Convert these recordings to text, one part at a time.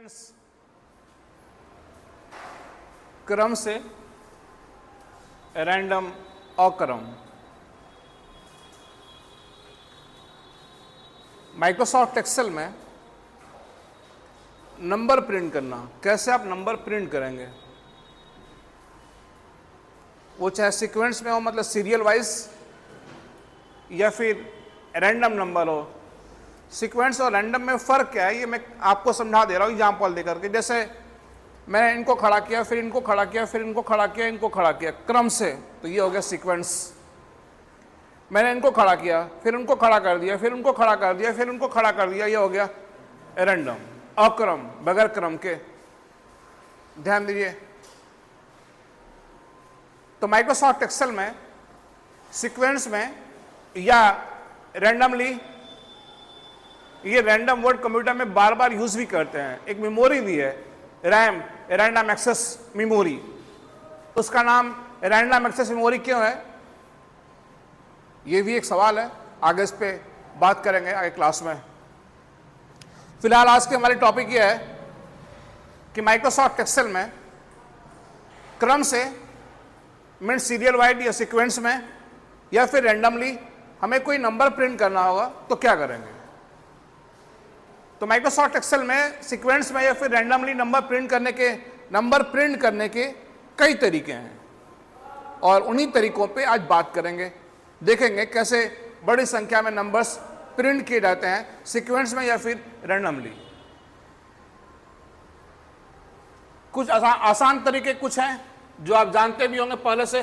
Sequence क्रम से random अक्रम। Microsoft Excel में नंबर प्रिंट करना, कैसे आप नंबर प्रिंट करेंगे, वो चाहे सीक्वेंस में हो मतलब सीरियल वाइज या फिर रैंडम नंबर हो। सीक्वेंस और रैंडम में फ़र्क क्या है ये मैं आपको समझा दे रहा हूँ एग्जाम्पल दे करके। जैसे मैंने इनको खड़ा किया, फिर इनको खड़ा किया, फिर इनको खड़ा किया, इनको खड़ा किया क्रम से, तो ये हो गया सीक्वेंस। मैंने इनको खड़ा किया, फिर उनको खड़ा कर दिया, फिर उनको खड़ा कर दिया, फिर उनको खड़ा कर दिया, ये हो गया रैंडम अक्रम, बगैर क्रम के। ध्यान दीजिए। तो माइक्रोसॉफ्ट एक्सेल में सीक्वेंस में या रैंडमली, ये रैंडम वर्ड कंप्यूटर में बार बार यूज भी करते हैं। एक मेमोरी भी है रैम, रैंडम एक्सेस मेमोरी। उसका नाम रैंडम एक्सेस मेमोरी क्यों है, ये भी एक सवाल है, आगे इस पे बात करेंगे आगे क्लास में। फिलहाल आज के हमारे टॉपिक ये है कि माइक्रोसॉफ्ट एक्सेल में क्रम से मीन सीरियल वाइज या सीक्वेंस में या फिर रैंडमली हमें कोई नंबर प्रिंट करना होगा तो क्या करेंगे। तो माइक्रोसॉफ्ट एक्सेल में सीक्वेंस में या फिर रैंडमली नंबर प्रिंट करने के कई तरीके हैं और उन्हीं तरीकों पे आज बात करेंगे। देखेंगे कैसे बड़ी संख्या में नंबर्स प्रिंट किए जाते हैं सीक्वेंस में या फिर रैंडमली। कुछ आसान तरीके कुछ हैं जो आप जानते भी होंगे पहले से।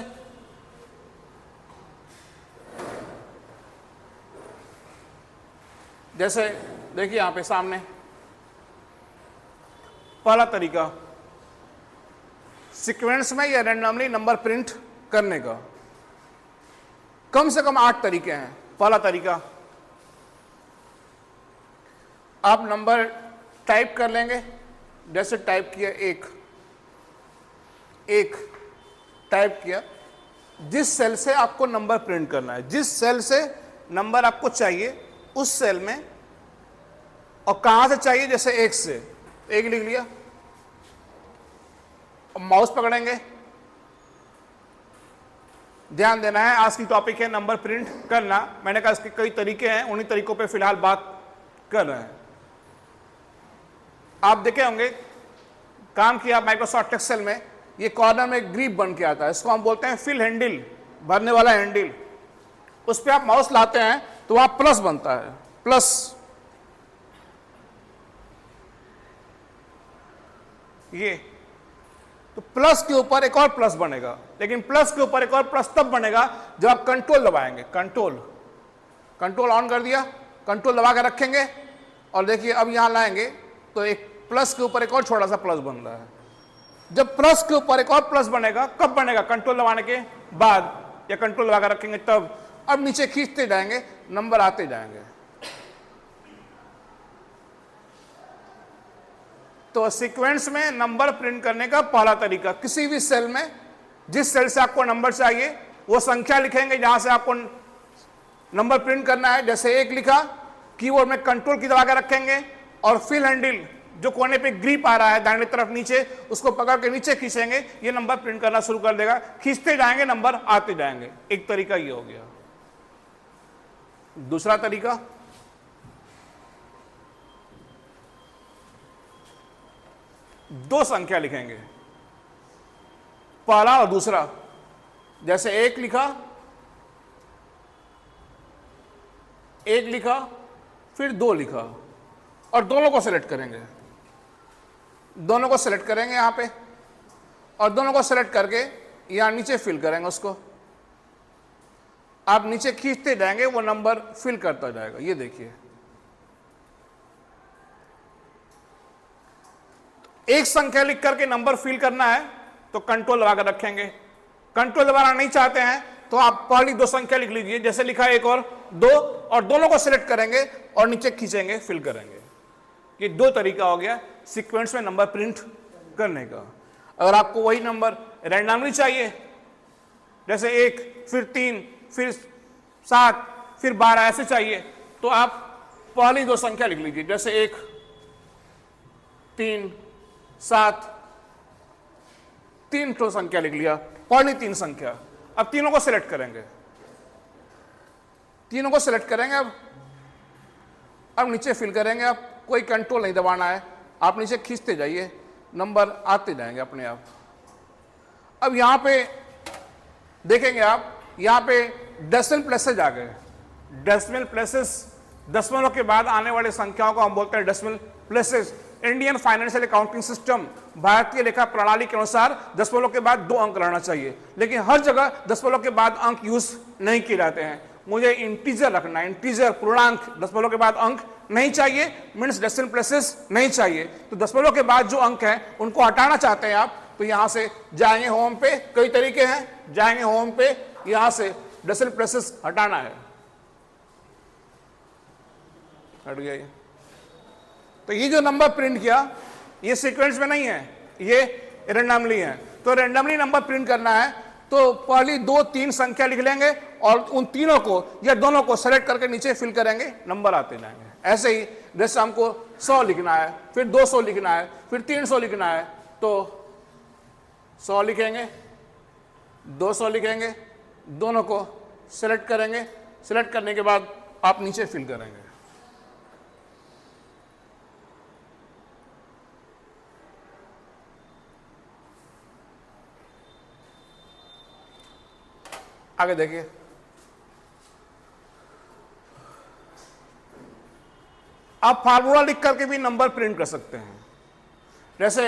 जैसे देखिए यहां पे सामने पहला तरीका सीक्वेंस में या रैंडमली नंबर प्रिंट करने का। कम से कम 8 तरीके हैं। पहला तरीका, आप नंबर टाइप कर लेंगे। जैसे टाइप किया एक टाइप किया, जिस सेल से आपको नंबर प्रिंट करना है, जिस सेल से नंबर आपको चाहिए उस सेल में, और कहां से चाहिए, जैसे एक से एक लिख लिया। और माउस पकड़ेंगे। ध्यान देना है, आज की टॉपिक है नंबर प्रिंट करना। मैंने कहा इसके कई तरीके हैं, उन्हीं तरीकों पे फिलहाल बात कर रहे हैं। आप देखे होंगे काम किया माइक्रोसॉफ्ट एक्सेल में, ये कॉर्नर में ग्रिप बन के आता है, इसको हम बोलते हैं फिल हैंडल, भरने वाला हैंडल। उस पर आप माउस लाते हैं तो वहां प्लस बनता है, प्लस। ये तो प्लस के ऊपर एक और प्लस बनेगा, लेकिन प्लस के ऊपर एक और प्लस तब बनेगा जब आप कंट्रोल दबाएंगे। कंट्रोल ऑन कर दिया, कंट्रोल दबा के रखेंगे और देखिए अब यहां लाएंगे तो एक प्लस के ऊपर एक और छोटा सा प्लस बन रहा है। जब प्लस के ऊपर एक और प्लस बनेगा, कब बनेगा, कंट्रोल दबाने के बाद, या कंट्रोल दबा के रखेंगे तब। अब नीचे खींचते जाएंगे, नंबर आते जाएंगे। तो सीक्वेंस में नंबर प्रिंट करने का पहला तरीका, किसी भी सेल में जिस सेल से आपको नंबर चाहिए वो संख्या लिखेंगे जहां से आपको नंबर प्रिंट करना है। जैसे एक लिखा, कीबोर्ड में कंट्रोल की दबा के रखेंगे और फिल हैंडल जो कोने पे ग्रिप आ रहा है दाहिने तरफ नीचे, उसको पकड़ के नीचे खींचेंगे, ये नंबर प्रिंट करना शुरू कर देगा। खींचते जाएंगे, नंबर आते जाएंगे। एक तरीका ये हो गया। दूसरा तरीका, दो संख्या लिखेंगे, पहला और दूसरा। जैसे एक लिखा, फिर दो लिखा, और दोनों को सेलेक्ट करेंगे। यहां पे, और दोनों को सेलेक्ट करके यहां नीचे फिल करेंगे उसको। आप नीचे खींचते जाएंगे, वो नंबर फिल करता जाएगा। ये देखिए, एक संख्या लिख करके नंबर फिल करना है तो कंट्रोल दबा कर रखेंगे। कंट्रोल दबाना नहीं चाहते हैं तो आप पहली दो संख्या लिख लीजिए। जैसे लिखा 1 और 2, और दोनों को सिलेक्ट करेंगे और नीचे खींचेंगे, फिल करेंगे। ये दो तरीका हो गया सीक्वेंस में नंबर प्रिंट करने का। अगर आपको वही नंबर रैंडमली चाहिए, जैसे 1 फिर 3 फिर 7 फिर 12 ऐसे चाहिए, तो आप पहली दो संख्या लिख लीजिए। जैसे 1 3, 7, 3 संख्या लिख लिया, पहली 3 संख्या। अब तीनों को सिलेक्ट करेंगे, तीनों को सिलेक्ट करेंगे। अब नीचे फिल करेंगे। आप कोई कंट्रोल नहीं दबाना है, आप नीचे खींचते जाइए, नंबर आते जाएंगे अपने आप। अब यहां पे देखेंगे आप, यहां पे डेसिमल प्लेसेस आ गए। डेसिमल प्लेसेस, दशमलव के बाद आने वाली संख्याओं को हम बोलते हैं decimal places. Indian financial accounting system, भारतीय लेखा प्रणाली के अनुसार दशमलव के बाद 2 अंक रहना चाहिए, लेकिन हर जगह दशमलव के बाद अंक यूज नहीं किए जाते हैं। मुझे इंटीजर रखना है, इंटीजर पूर्णांक, दशमलव के बाद अंक नहीं चाहिए, मीन्स डेसिमल प्लेसेस नहीं चाहिए। तो दशमलव के बाद जो अंक हैं उनको हटाना चाहते हैं आप, तो यहां से जाएंगे होम पे। कई तरीके हैं, जाएंगे होम पे, यहां से डेसिमल प्लेसेस हटाना है, हट गया ये। तो ये जो नंबर प्रिंट किया ये सीक्वेंस में नहीं है, ये रैंडमली है। तो रैंडमली नंबर प्रिंट करना है तो पहली 2, 3 संख्या लिख लेंगे और उन तीनों को या दोनों को सेलेक्ट करके नीचे फिल करेंगे, नंबर आते जाएंगे। ऐसे ही जैसे हमको 100 लिखना है, फिर 200 लिखना है, फिर 300 लिखना है, तो 100 लिखेंगे, 200 लिखेंगे, दोनों को सेलेक्ट करेंगे। सेलेक्ट करने के बाद आप नीचे फिल करेंगे। आगे देखिए, आप फार्मूला लिख करके भी नंबर प्रिंट कर सकते हैं। जैसे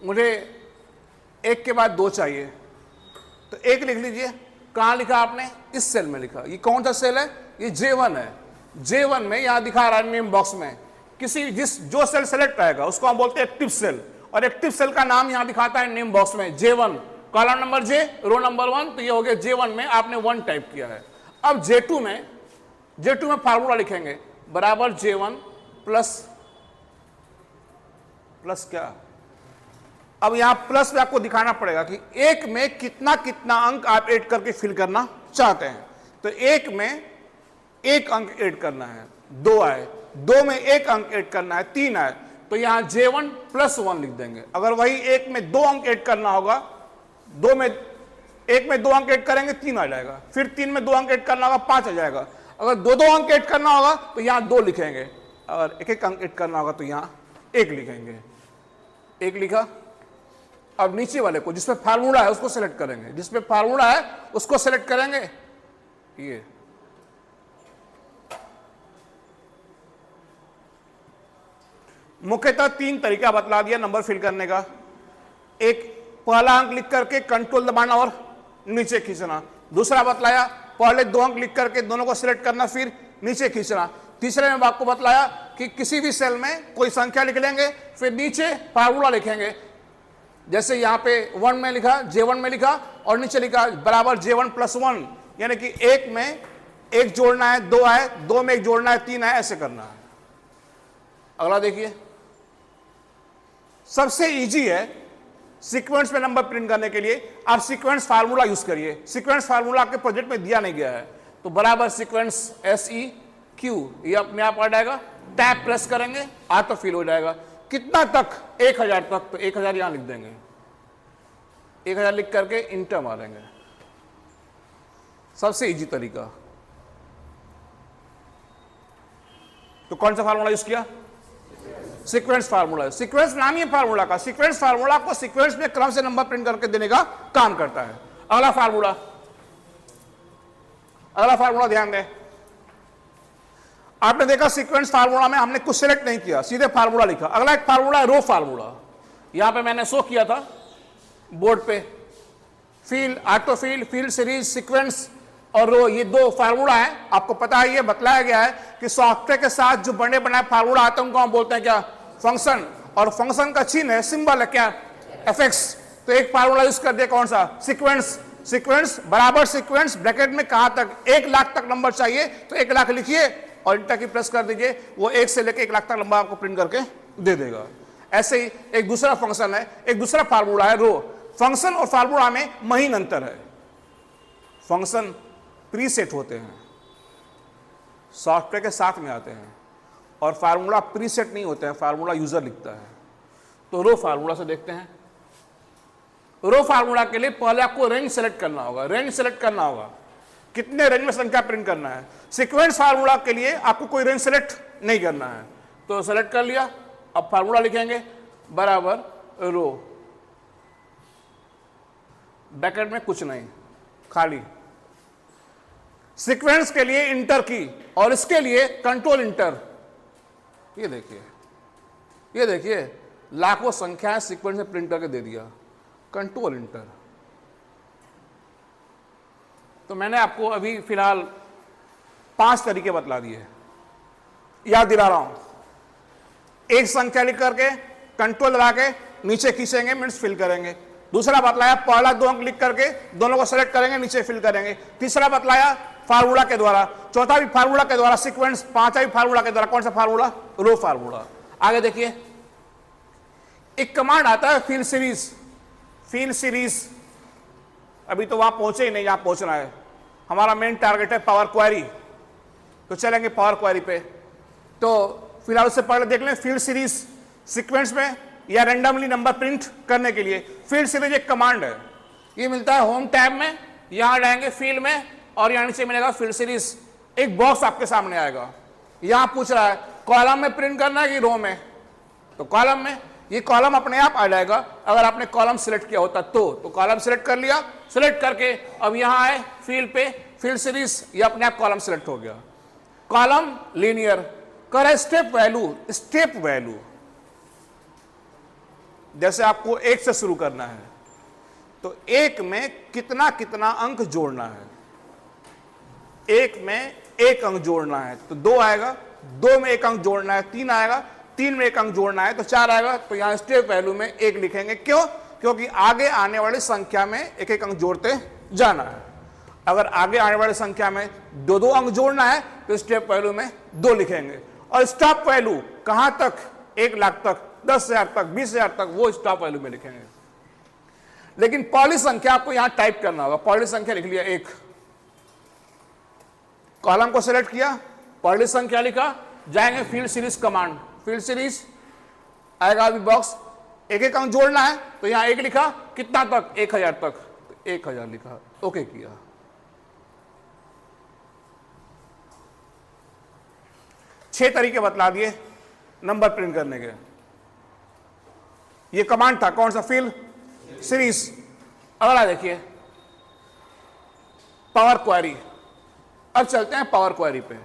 मुझे 1 के बाद 2 चाहिए, तो 1 लिख लीजिए। कहां लिखा आपने? इस सेल में लिखा। ये कौन सा सेल है? ये J1 है। J1 में यहां दिखा रहा है नेम बॉक्स में, किसी जो सेल सेलेक्ट आएगा उसको हम बोलते हैं एक्टिव सेल, और एक्टिव सेल का नाम यहां दिखाता है नेम बॉक्स में, J1, column number J, row number 1। तो ये हो गया J1 में आपने 1 टाइप किया है। अब J2 में फार्मूला लिखेंगे, बराबर J1 प्लस क्या। अब यहां प्लस में आपको दिखाना पड़ेगा कि 1 में कितना कितना अंक आप ऐड करके फिल करना चाहते हैं। तो 1 में 1 अंक ऐड करना है, 2 आए, 2 में 1 अंक ऐड करना है, 3 आए, तो यहां J1 प्लस 1 लिख देंगे। अगर वही 1 में 2 अंक ऐड करना होगा, 1 में 2 अंक ऐड करेंगे, 3 आ जाएगा। फिर 3 में 2 अंक ऐड करना होगा, 5 आ जाएगा। अगर 2 अंक ऐड करना होगा तो यहां 2 लिखेंगे, अगर 1 अंक ऐड करना होगा तो यहां 1 लिखेंगे। 1 लिखा। अब नीचे वाले को जिसमें फार्मूला है उसको सेलेक्ट करेंगे, जिसमें फार्मूला है उसको सेलेक्ट करेंगे। ये मुख्यतः 3 तरीका बतला दिया नंबर फिल करने का। एक, पहला अंक लिख करके कंट्रोल दबाना और नीचे खींचना। दूसरा बतलाया, पहले 2 अंक लिख करके दोनों को सिलेक्ट करना, फिर नीचे खींचना। तीसरे में आपको बतलाया कि किसी भी सेल में कोई संख्या लिख लेंगे, फिर नीचे फार्मूला लिखेंगे। जैसे यहां पे 1 में लिखा, J1 में लिखा, और नीचे लिखा बराबर J1 प्लस 1, यानी कि 1 में 1 जोड़ना है, 2 आए, 2 में 1 जोड़ना है, 3 आए, ऐसे करना है। अगला देखिए, सबसे इजी है सीक्वेंस में नंबर प्रिंट करने के लिए, आप सीक्वेंस फार्मूला यूज करिए। सीक्वेंस फार्मूला आपके प्रोजेक्ट में दिया नहीं गया है, तो बराबर सीक्वेंस SEQ, ये अपने आप आ जाएगा। टैब प्रेस करेंगे, ऑटो फिल हो जाएगा। कितना तक? 1000 तक, तो 1000 यहां लिख देंगे। 1000 लिख करके इंटर मारेंगे। सबसे इजी तरीका। तो कौन सा फार्मूला यूज किया? Sequence formula. सीक्वेंस नाम ही फार्मूला का। सीक्वेंस फार्मूला को सीक्वेंस में क्रम से नंबर प्रिंट करके देने का काम करता है। अगला फार्मूला, ध्यान दें। आपने देखा सीक्वेंस फार्मूला में हमने कुछ सिलेक्ट नहीं किया, सीधे फार्मूला लिखा। अगला एक फार्मूला है रो फार्मूला। यहां पे मैंने शो किया था बोर्ड पे, field, auto field, field series, sequence और रो, ये 2 फार्मूला है। आपको पता है, ये बतलाया गया है कि सॉफ्टवेयर के साथ जो बने बनाए फार्मूला आते हैं उनको हम बोलते हैं क्या? फंक्शन। और फंक्शन का चिन्ह है, सिंबल है क्या? FX। तो एक फार्मूला यूज कर दिया, कौन सा? सीक्वेंस। सीक्वेंस बराबर सीक्वेंस, ब्रैकेट में कहां तक? 1 लाख तक नंबर चाहिए तो 1 लाख लिखिए और इंटर की प्रेस कर दीजिए, वो 1 से लेकर 1 लाख तक नंबर आपको प्रिंट करके दे देगा। ऐसे ही एक दूसरा फंक्शन है, एक दूसरा फार्मूला है रो। फंक्शन और फार्मूला में महीन अंतर है। फंक्शन प्रीसेट होते हैं, सॉफ्टवेयर के साथ में आते हैं, और फार्मूला प्रीसेट नहीं होते हैं, फार्मूला यूजर लिखता है। तो रो फार्मूला से देखते हैं। रो फार्मूला के लिए पहले आपको रेंज सेलेक्ट करना होगा। रेंज सेलेक्ट करना होगा, कितने रेंज में संख्या प्रिंट करना है। सीक्वेंस फार्मूला के लिए आपको कोई रेंज सेलेक्ट नहीं करना है, तो सेलेक्ट कर लिया। अब फार्मूला लिखेंगे बराबर रो, ब्रैकेट में कुछ नहीं, खाली। सीक्वेंस के लिए इंटर की, और इसके लिए कंट्रोल इंटर। ये देखिए लाखों संख्याएं सीक्वेंस में प्रिंट करके दे दिया, कंट्रोल इंटर। तो मैंने आपको अभी फिलहाल 5 तरीके बतला दिए, याद दिला रहा हूं। एक संख्या लिख करके कंट्रोल दबा के नीचे खींचेंगे, मीन्स फिल करेंगे। दूसरा बतलाया पहला 2 अंक लिख करके दोनों को सेलेक्ट करेंगे, नीचे फिल करेंगे। तीसरा बतलाया फार्मूला के द्वारा, चौथा भी फार्मूला के द्वारा सीक्वेंस, पांचवा भी फार्मूला के द्वारा। कौन सा फार्मूला? रो फार्मूला। आगे देखिए, एक कमांड आता है फिल सीरीज। फिल सीरीज अभी तो वहां पहुंचे ही नहीं, यहां पहुंचना है। हमारा मेन टारगेट है पावर क्वेरी, तो चलेंगे पावर क्वेरी पे। तो फिलहाल उससे पहले देख लें फील्ड सीरीज सीक्वेंस में या रैंडमली नंबर प्रिंट करने के लिए। फील्ड सीरीज एक कमांड है, ये मिलता है होम टैब में। यहां जाएंगे फील्ड में और यहां नीचे मिलेगा फील्ड सीरीज। एक बॉक्स आपके सामने आएगा, यहां पूछ रहा है कॉलम में प्रिंट करना है कि रो में, तो कॉलम में। ये कॉलम अपने आप आ जाएगा अगर आपने कॉलम सिलेक्ट किया होता तो कॉलम सिलेक्ट कर लिया। सिलेक्ट करके अब यहां आए फील्ड पे, फील्ड सीरीज, ये अपने आप कॉलम सिलेक्ट हो गया। कॉलम लीनियर करे स्टेप वैल्यू, स्टेप वैल्यू जैसे आपको 1 से शुरू करना है तो 1 में कितना कितना अंक जोड़ना है। 1 में 1 अंक जोड़ना है तो 2 आएगा, 2 में 1 अंक जोड़ना है 3 आएगा, 3 में 1 अंक जोड़ना है तो 4 आएगा। तो यहां स्टेप वैल्यू में 1 लिखेंगे। क्यों? क्योंकि आगे आने वाली संख्या में 1-1 अंक जोड़ते जाना है। अगर आगे आने वाली संख्या में 2-2 अंक जोड़ना है तो स्टेप वैल्यू में 2 लिखेंगे। और स्टॉप वैल्यू कहां तक? 1 लाख तक, 10,000 तक, 20,000 तक, वो स्टॉप वैल्यू में लिखेंगे। लेकिन पहली संख्या आपको यहां टाइप करना होगा। पहली संख्या लिख लिया 1, कॉलम को सिलेक्ट किया, पहली संख्या लिखा, जाएंगे field series command. Field series आएगा अभी बॉक्स, 1-1 अंक जोड़ना है तो यहां 1 लिखा, कितना तक? 1000 तक, तो 1000 लिखा, ओके किया। छह तरीके बतला दिए नंबर प्रिंट करने के। ये कमांड था, कौन सा? Field series. अगला देखिए पावर क्वेरी। अब चलते हैं पावर क्वेरी पे।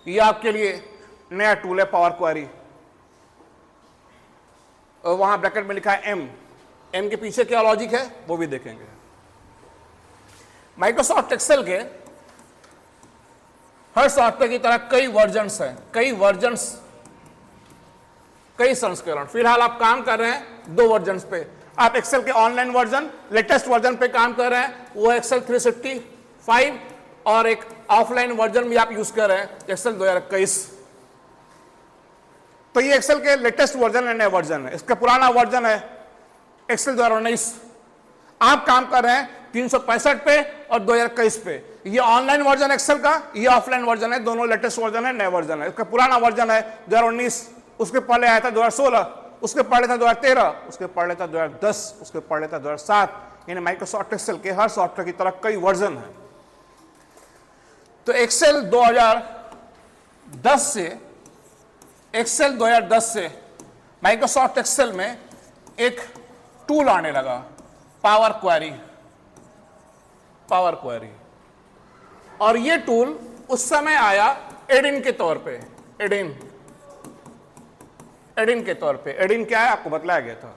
ये आपके लिए नया टूल है पावर क्वेरी। और वहां ब्रैकेट में लिखा है एम के पीछे क्या लॉजिक है वो भी देखेंगे। माइक्रोसॉफ्ट एक्सेल के हर सॉफ्टवेयर की तरह कई वर्जन्स हैं, कई संस्करण। फिलहाल आप काम कर रहे हैं 2 वर्जन्स पे। आप एक्सेल के ऑनलाइन वर्जन, लेटेस्ट वर्जन पे काम कर रहे हैं, वो एक्सेल 365, और एक ऑफलाइन वर्जन भी आप यूज कर रहे हैं एक्सेल 2021। तो ये एक्सेल के लेटेस्ट वर्जन है, नया वर्जन है। इसका पुराना वर्जन है एक्सेल 2019। आप काम कर रहे हैं 365 पे और 2021 पे। ये ऑनलाइन वर्जन एक्सेल का, ये ऑफलाइन वर्जन है, दोनों लेटेस्ट वर्जन है, नया वर्जन है। इसका पुराना वर्जन है 2019, उसके पहले आया था 2016, उसके पहले था 2013, उसके पहले था 2010, उसके पहले था 2007। यानी माइक्रोसॉफ्ट एक्सेल के हर सॉफ्टवेयर की तरह कई वर्जन है। तो एक्सेल 2010 से माइक्रोसॉफ्ट एक्सेल में एक टूल आने लगा, पावर क्वेरी। और ये टूल उस समय आया एडिन के तौर पे। एडिन के तौर पे। एडिन क्या है आपको बतलाया गया था,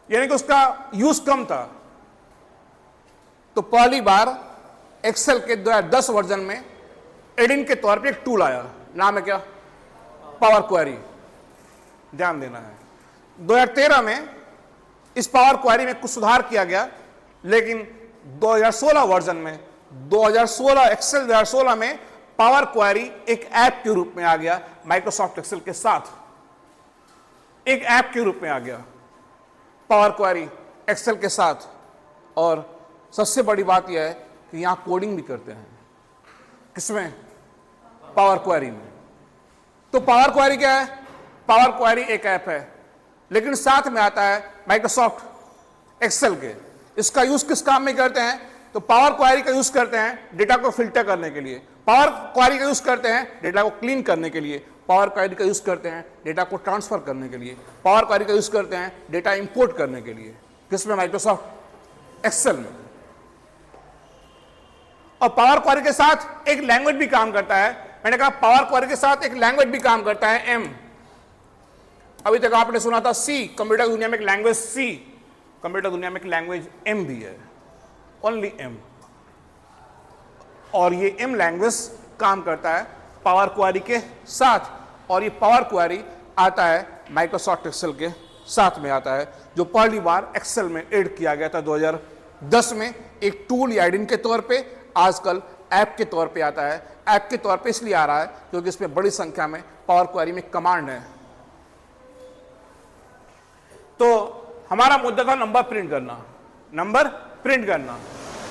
यानी कि उसका यूज कम था। तो पहली बार एक्सेल के 2010 वर्जन में एडिन के तौर पे एक टूल आया, नाम है क्या? Power query. ध्यान देना है 2013 में इस पावर क्वेरी में कुछ सुधार किया गया, लेकिन 2016 वर्जन में, 2016 एक्सेल 2016 में पावर क्वेरी एक ऐप के रूप में आ गया। माइक्रोसॉफ्ट एक्सेल के साथ एक ऐप के रूप में आ गया पावर क्वेरी एक्सेल के साथ। और सबसे बड़ी बात यह है कि यहां कोडिंग भी करते हैं। किसमें? पावर क्वेरी में। तो पावर क्वेरी क्या है? पावर क्वेरी एक ऐप है, लेकिन साथ में आता है माइक्रोसॉफ्ट एक्सेल के। इसका यूज किस काम में करते हैं? तो पावर क्वेरी का यूज करते हैं डेटा को फिल्टर करने के लिए, पावर क्वेरी का यूज करते हैं डेटा को क्लीन करने के लिए, पावर क्वेरी का यूज करते हैं डेटा को ट्रांसफर करने के लिए, पावर क्वेरी का यूज करते हैं डेटा इंपोर्ट करने के लिए। किसमें? माइक्रोसॉफ्ट एक्सेल में। और पावर क्वेरी के साथ एक लैंग्वेज भी काम करता है। मैंने कहा पावर क्वेरी के साथ एक लैंग्वेज भी काम करता है, एम। अभी तक आपने सुना था सी, कंप्यूटर दुनिया में एक लैंग्वेज सी, कंप्यूटर दुनिया में एक लैंग्वेज एम भी है, ओनली एम। और ये एम लैंग्वेज काम करता है पावर क्वेरी के साथ, और ये पावर क्वेरी आता है माइक्रोसॉफ्ट एक्सेल के साथ में आता है, जो पहली बार एक्सेल में ऐड किया गया था 2010 में, एक टूल या एडिन के तौर पे। आजकल ऐप के तौर पे आता है। ऐप के तौर पे इसलिए आ रहा है क्योंकि इसमें बड़ी संख्या में पावर क्वेरी में कमांड है। तो हमारा मुद्दा था नंबर प्रिंट करना, नंबर प्रिंट करना।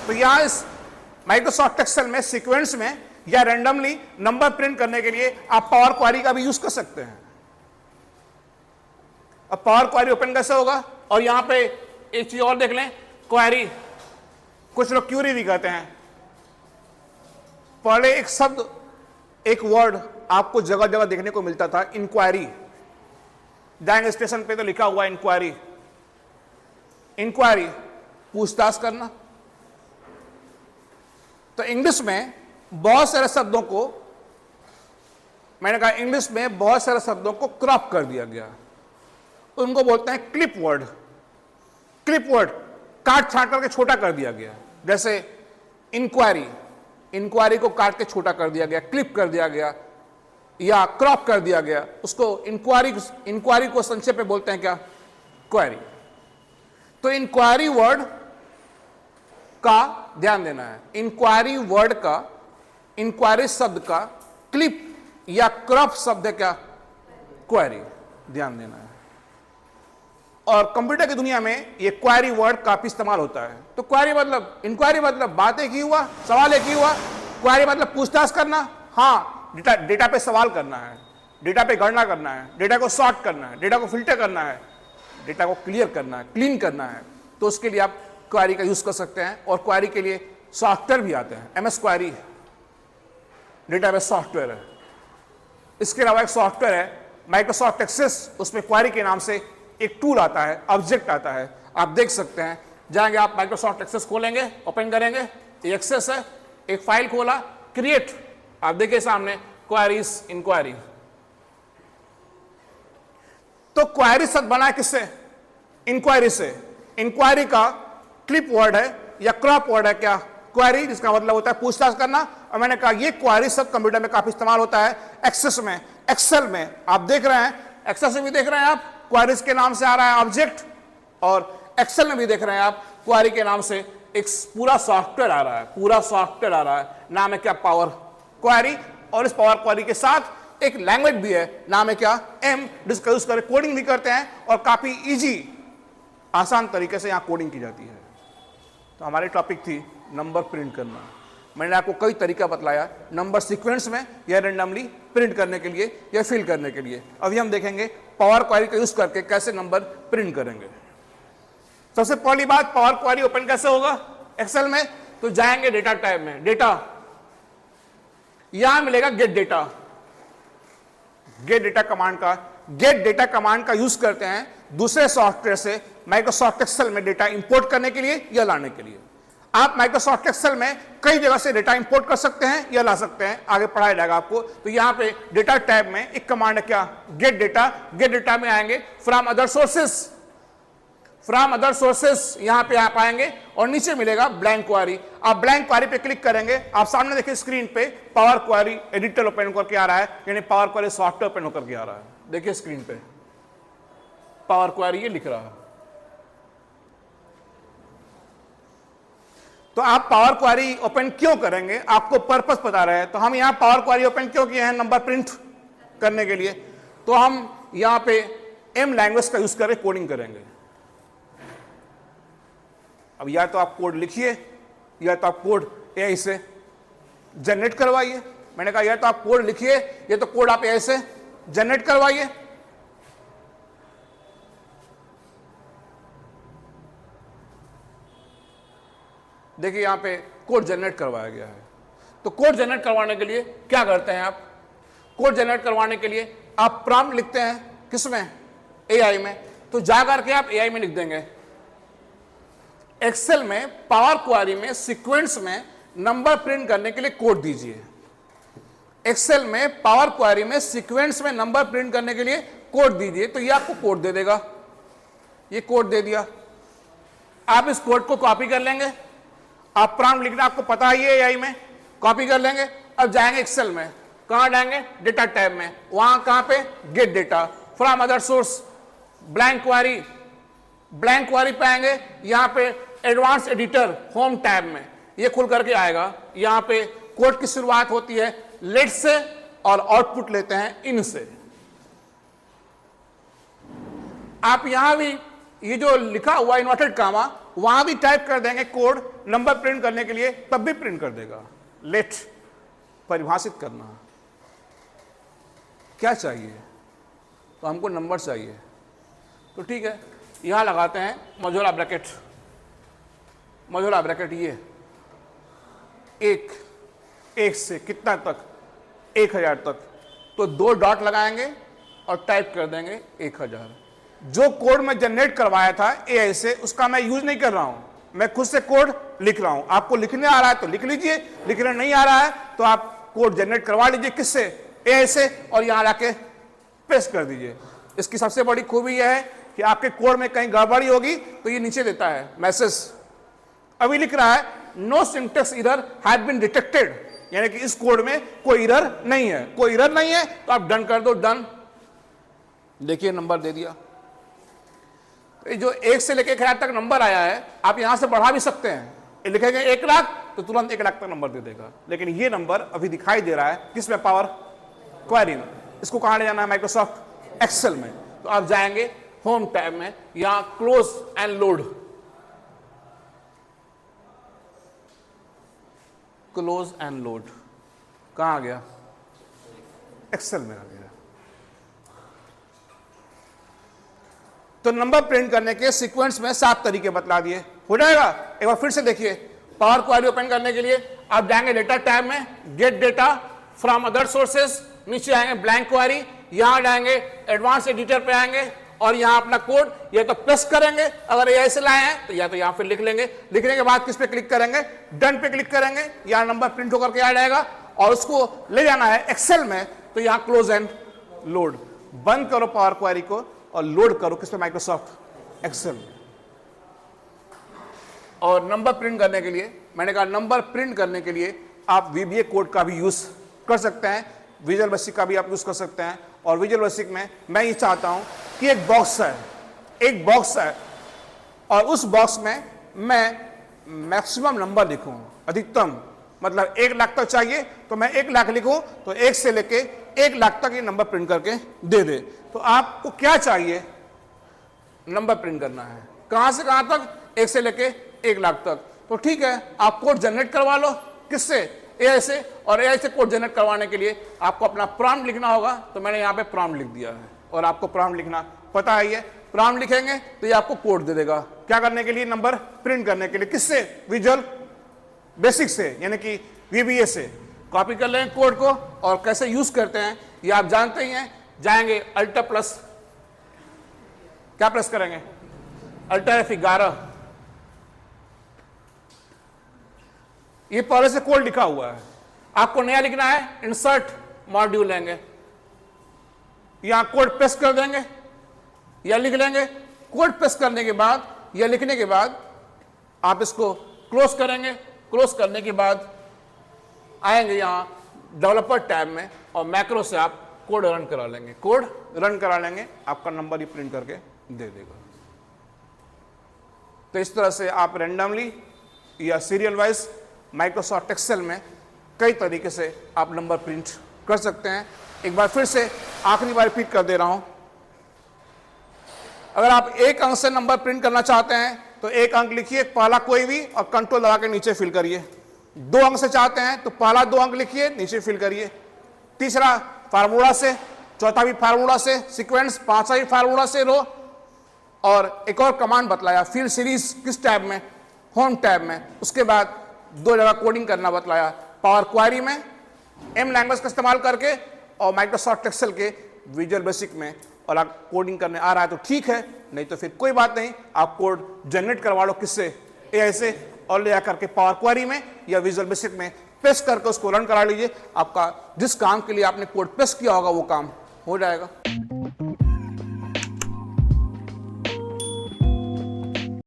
तो यहां इस माइक्रोसॉफ्ट एक्सेल में सीक्वेंस में या रैंडमली नंबर प्रिंट करने के लिए आप पावर क्वेरी का भी यूज कर सकते हैं। अब पावर क्वेरी ओपन कैसे होगा? और यहां पे एक चीज और देख लें, क्वेरी, कुछ लोग क्यूरी भी कहते हैं। पहले एक शब्द, एक वर्ड आपको जगह जगह देखने को मिलता था, इंक्वायरी। जाएंगे स्टेशन पे तो लिखा हुआ इंक्वायरी। इंक्वायरी पूछताछ करना। तो इंग्लिश में बहुत सारे शब्दों को, मैंने कहा इंग्लिश में बहुत सारे शब्दों को क्रॉप कर दिया गया, उनको बोलते हैं क्लिप वर्ड। क्लिप वर्ड काट छांट करके छोटा कर दिया गया। जैसे इंक्वायरी, इंक्वायरी को काट के छोटा कर दिया गया, क्लिप कर दिया गया या क्रॉप कर दिया गया। उसको इंक्वायरी को संक्षेप में बोलते हैं क्या? क्वेरी। तो इंक्वायरी वर्ड का ध्यान देना है। इंक्वायरी वर्ड का, इंक्वायरी शब्द का क्लिप या क्रॉप शब्द है क्या? क्वेरी। ध्यान देना है। और कंप्यूटर की दुनिया में ये क्वेरी वर्ड काफी इस्तेमाल होता है। तो क्वेरी मतलब, इंक्वायरी मतलब बात एक ही हुआ, सवाल एक ही हुआ। क्वेरी मतलब पूछताछ करना। हाँ, डेटा पे सवाल करना है, डेटा पे गणना करना है, डेटा को सॉर्ट करना है, डेटा को फिल्टर करना है, डेटा को क्लियर करना है, क्लीन करना है। तो उसके लिए आप क्वेरी का यूज कर सकते हैं। और क्वेरी के लिए सॉफ्टवेयर भी आते हैं। MS क्वेरी डेटाबेस सॉफ्टवेयर है। इसके अलावा एक सॉफ्टवेयर है माइक्रोसॉफ्ट एक्सेस, उसमें क्वेरी के नाम से एक टूल आता है, ऑब्जेक्ट आता है, आप देख सकते हैं। जाएंगे आप माइक्रोसॉफ्ट एक्सेस खोलेंगे, ओपन करेंगे, ये एक्सेस है, एक फाइल खोला, क्रिएट, आप देखिए सामने क्वेरीज, इंक्वायरी। तो क्वेरी शब्द बना किससे? इंक्वायरी से। इंक्वायरी का क्लिप वर्ड है या क्रॉप वर्ड है क्या? क्वेरी, जिसका मतलब होता है पूछताछ करना। और मैंने कहा ये क्वेरी शब्द कंप्यूटर में काफी इस्तेमाल होता है। एक्सेस में, एक्सेल में आप देख रहे हैं, एक्सेस में भी देख रहे हैं आप, क्वेरीज के नाम से आ रहा है ऑब्जेक्ट, और एक्सेल में भी देख रहे हैं आप, क्वेरी के नाम से एक पूरा सॉफ्टवेयर आ रहा है, पूरा सॉफ्टवेयर आ रहा है। नाम है क्या? Power query. और इस पावर क्वेरी के साथ एक लैंग्वेज भी है, नाम है क्या? एम, जिसका यूज करके कोडिंग भी करते हैं और काफी इजी, आसान तरीके से यहां कोडिंग की जाती है। तो हमारी टॉपिक थी नंबर प्रिंट करना। मैंने आपको कई तरीका बतलाया, नंबर सीक्वेंस में या रैंडमली प्रिंट करने के लिए या फिल करने के लिए। अभी हम देखेंगे पावर क्वेरी का यूज करके कैसे नंबर प्रिंट करेंगे। सबसे पहली बात, पावर क्वेरी ओपन कैसे होगा एक्सेल में? तो जाएंगे डेटा टैब में, डेटा, यहां मिलेगा gate data. Gate data command का, गेट डेटा कमांड का यूज करते हैं दूसरे सॉफ्टवेयर से माइक्रोसॉफ्ट एक्सेल में डेटा इंपोर्ट करने के लिए या लाने के लिए। आप माइक्रोसॉफ्ट एक्सेल में कई जगह से डेटा इंपोर्ट कर सकते हैं या ला सकते हैं, आगे पढ़ाया जाएगा आपको। तो यहां पे डेटा टैब में एक कमांड है क्या? Gate data. गेट डेटा में आएंगे from other sources, from other sources यहां पे आप आएंगे और नीचे मिलेगा ब्लैंक क्वेरी। आप ब्लैंक क्वेरी पे क्लिक करेंगे, आप सामने देखिए स्क्रीन पे पावर क्वेरी एडिटर ओपन होकर के आ रहा है, यानी पावर क्वेरी सॉफ्टवेयर ओपन होकर के आ रहा है। देखिए स्क्रीन पे पावर क्वेरी ये लिख रहा है। तो आप पावर क्वेरी ओपन क्यों करेंगे? आपको पर्पस बता रहे हैं। तो हम यहां पावर क्वेरी ओपन क्यों किए हैं? नंबर प्रिंट करने के लिए। तो हम यहां पे एम लैंग्वेज का यूज करके कोडिंग करेंगे। अब या तो आप कोड लिखिए या तो आप कोड एआई से जनरेट करवाइए। मैंने कहा या तो आप कोड लिखिए या तो कोड आप एआई से जनरेट करवाइए। देखिए यहां पे कोड जनरेट करवाया गया है। तो कोड जनरेट करवाने के लिए क्या करते हैं आप? कोड जनरेट करवाने के लिए आप प्रॉम्प्ट लिखते हैं किसमें? एआई में। तो जाकर के आप एआई में लिख देंगे, एक्सेल में पावर क्वेरी में सीक्वेंस में नंबर प्रिंट करने के लिए कोड दीजिए। एक्सेल में पावर क्वेरी में सीक्वेंस में नंबर प्रिंट करने के लिए कोड दीजिए। तो ये आपको कोड दे देगा, ये कोड दे दिया। आप इस कोड को कॉपी कर लेंगे, आप प्रॉम्प्ट लिखना आपको पता ही है एआई में, कॉपी कर लेंगे। अब जाएंगे एक्सेल में, कहां जाएंगे? डेटा टैब में। वहां कहां पे? Gate data from other source, blank query पे आएंगे। यहां पे एडवांस एडिटर होम टैब में ये खुल करके आएगा। यहां पे कोड की शुरुआत होती है लेट से और आउटपुट लेते हैं इन से। आप यहां भी ये जो लिखा हुआ इन्वर्टेड कामा वहां भी टाइप कर देंगे कोड नंबर प्रिंट करने के लिए, तब भी प्रिंट कर देगा। लेट परिभाषित करना क्या चाहिए? तो हमको नंबर चाहिए। तो ठीक है, यहां लगाते हैं मझोला ब्रैकेट। मझोला ब्रैकेट ये एक से कितना तक? 1000 तक। तो 2 डॉट लगाएंगे और टाइप कर देंगे 1000। जो कोड मैं जनरेट करवाया था एआई से उसका मैं यूज नहीं कर रहा हूं, मैं खुद से कोड लिख रहा हूं। आपको लिखने आ रहा है तो लिख लीजिए, लिखने नहीं आ रहा है तो आप कोड जनरेट करवा लीजिए। किससे? एआई से, और यहां लाके पेस्ट कर दीजिए। इसकी सबसे बड़ी खूबी यह है कि आपके कोड में कहीं गड़बड़ी होगी तो ये नीचे देता है मैसेज। अभी लिख रहा है no syntax error have been detected, यानी कि इस कोड में कोई एरर नहीं है। कोई एरर नहीं है तो आप डन कर दो, डन। देखिए नंबर दे दिया। जो 1 से लेकर 1000 तक नंबर आया है आप यहां से बढ़ा भी सकते हैं। लिखेंगे 1 लाख तो तुरंत 1 लाख तक नंबर दे देगा। लेकिन ये नंबर अभी दिखाई दे रहा है किसमें? पावर क्वेरी में। इसको कहां ले जाना है? माइक्रोसॉफ्ट एक्सेल में। तो आप जाएंगे होम टैब में, यहां close and load, close and load कहां आ गया? एक्सेल में आ गया। तो नंबर प्रिंट करने के सीक्वेंस में 7 तरीके बतला दिए। हो जाएगा? एक बार फिर से देखिए। पावर क्वेरी ओपन करने के लिए आप जाएंगे डेटा टैब में, gate data from other sources, नीचे आएंगे ब्लैंक क्वेरी, यहां जाएंगे एडवांस एडिटर पे आएंगे और यहां अपना कोड या तो पेस्ट करेंगे, अगर ये ऐसे लाए हैं तो या तो यहां फिर लिख लेंगे। लिखने के बाद किस पे क्लिक करेंगे? डन पे क्लिक करेंगे। यहां नंबर प्रिंट होकर के आ जाएगा और उसको ले जाना है एक्सेल में। तो यहां क्लोज एंड लोड, बंद करो पावर क्वेरी को और लोड करो किस पे? Microsoft Excel. और नंबर प्रिंट करने के लिए, मैंने कहा नंबर प्रिंट करने के लिए आप वीबीए कोड का भी यूज कर सकते हैं, विजुअल बेसिक का भी आप यूज कर सकते हैं। और विजुअल बेसिक में मैं ये चाहता हूं कि एक बॉक्स है और उस बॉक्स में मैं मैक्सिमम नंबर लिखूं, अधिकतम, मतलब 1 लाख तक चाहिए तो मैं 1 लाख लिखूं तो 1 से लेके 1 लाख तक ये नंबर प्रिंट करके दे दे। तो आपको क्या चाहिए? नंबर प्रिंट करना है। कहां से कहां तक? 1 से लेके 1 लाख तक। तो ठीक है, आप कोड जनरेट करवा लो। किससे? एआई से। और एआई से कोड जनरेट करवाने के लिए आपको अपना प्रॉम्प्ट लिखना होगा। तो मैंने यहां पे प्रॉम्प्ट लिख दिया है और आपको प्रॉम्प्ट लिखना पता है। प्रॉम्प्ट लिखेंगे तो ये आपको कोड दे देगा। क्या करने के लिए? नंबर प्रिंट करने के लिए। किससे? विजुअल बेसिक से, यानी कि वीबीए से। कॉपी कर लेंगे कोड को और कैसे यूज करते हैं ये आप जानते ही हैं। जाएंगे अल्टर प्लस, क्या प्रेस करेंगे? Alter F11। ये पहले से कोड लिखा हुआ है, आपको नया लिखना है, इंसर्ट मॉड्यूल लेंगे, यहां कोड पेस्ट कर देंगे या लिख लेंगे। कोड पेस्ट करने के बाद या लिखने के बाद आप इसको क्लोज करेंगे। क्लोज करने के बाद आएंगे यहां डेवलपर टैब में और मैक्रो से आप कोड रन करा लेंगे। कोड रन करा लेंगे, आपका नंबर ही प्रिंट करके दे देगा। तो इस तरह से आप रैंडमली या सीरियल वाइज माइक्रोसॉफ्ट एक्सेल में कई तरीके से आप नंबर प्रिंट कर सकते हैं। एक बार फिर से आखिरी बार रिपीट कर दे रहा हूं। अगर आप 1 अंक से नंबर प्रिंट करना चाहते हैं तो 1 अंक लिखिए, पहला कोई भी, और कंट्रोल दबा के नीचे फिल करिए। 2 अंक से चाहते हैं तो पहला 2 अंक लिखिए, नीचे फिल करिए। तीसरा फार्मूला से, चौथा भी फार्मूला से, सीक्वेंस, 5वां भी फार्मूला से रो। और एक और कमांड बतलाया, फिल सीरीज किस टैब में होम टैब में। उसके बाद 2 जगह कोडिंग करना बतलाया, पावर क्वेरी में एम लैंग्वेज का इस्तेमाल करके और माइक्रोसॉफ्ट एक्सेल के विजुअल बेसिक में। और आप कोडिंग करने आ रहा है तो ठीक है, नहीं तो फिर कोई बात नहीं, आप कोड जनरेट करवा लो किससे, एआई से, और ले आकर के पावर क्वेरी में या विजुअल बेसिक में पेस्ट करके उसको रन करा लीजिए। आपका जिस काम के लिए आपने कोड पेस्ट किया होगा वो काम हो जाएगा।